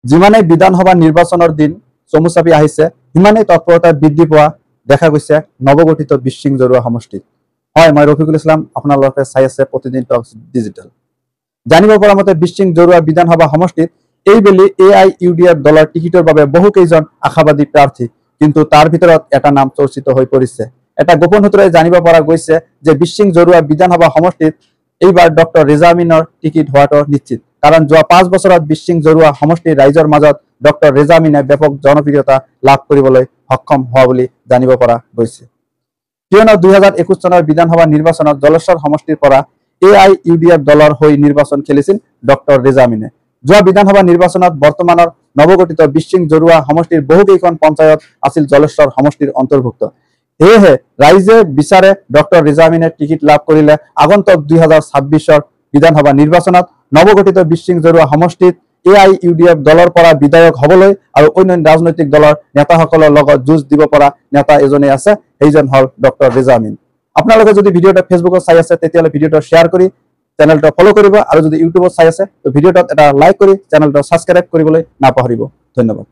যিমানেই বিধানসভা নিৰ্বাচনৰ দিন চমু চাপি আহিছে সিমানেই তৎপৰতা বৃদ্ধি পোৱা দেখা গৈছে নৱগঠিত বিশৃং জৰুৱা সমষ্টিত। হয়, মই ৰফিকুল ইছলাম, আপোনালোকে চাই আছে প্ৰতিদিন টক্স ডিজিটেল। জানিব পৰা মতে বিশৃং জৰুৱা বিধানসভা সমষ্টিত এইবেলি AIUDF দলৰ টিকিটৰ বাবে বহু কেইজন আশাবাদী প্ৰাৰ্থী, কিন্তু তাৰ ভিতৰত এটা নাম চৰ্চিত হৈ পৰিছে। এটা গোপন সূত্ৰই জানিব পৰা গৈছে যে বিশৃং জৰুৱা বিধানসভা সমষ্টিত এইবাৰ ডক্টৰ ৰেজা আমিনৰ টিকিট হোৱাটো নিশ্চিত, কাৰণ যোৱা ৫ বছৰত বিশৃং জৰুৱা সমষ্টিৰ ৰাইজৰ মাজত ডক্টৰ ৰেজা আমিনে ব্যাপক জনপ্ৰিয়তা লাভ কৰিবলৈ সক্ষম হোৱা বুলি জানিব পৰা গৈছে। কিয়নো ২০২১ চনৰ বিধানসভা নিৰ্বাচনত জলেশ্বৰ সমষ্টিৰ পৰা AIUDF দলৰ হৈ নিৰ্বাচন খেলিছিল ডক্টৰ ৰেজা আমিনে। যোৱা বিধানসভা নিৰ্বাচনত বৰ্তমানৰ নৱগঠিত বিশৃং জৰুৱা সমষ্টিৰ বহুকেইখন পঞ্চায়ত আছিল জলেশ্বৰ সমষ্টিৰ অন্তৰ্ভুক্ত। সেয়েহে ৰাইজে বিচাৰে ডক্টৰ ৰেজা আমিনে টিকিট লাভ কৰিলে আগন্তুক ২০২৬ বিধানসভা নিৰ্বাচনত নৱগঠিত বিশৃং জৰুৱা সমষ্টিত AIUDF দলৰ পৰা বিধায়ক হ'বলৈ আৰু অন্যান্য ৰাজনৈতিক দলৰ নেতাসকলৰ লগত যুঁজ দিব পৰা নেতা এজনেই আছে, সেইজন হ'ল ডক্টৰ ৰেজা আমিন। আপোনালোকে যদি ভিডিঅ'টো ফেচবুকত চাই আছে তেতিয়াহ'লে ভিডিঅ'টো শ্বেয়াৰ কৰি চেনেলটো ফলো কৰিব, আৰু যদি ইউটিউবত চাই আছে তো ভিডিঅ'টোত এটা লাইক কৰি চেনেলটো ছাবস্ক্ৰাইব কৰিবলৈ নাপাহৰিব। ধন্যবাদ।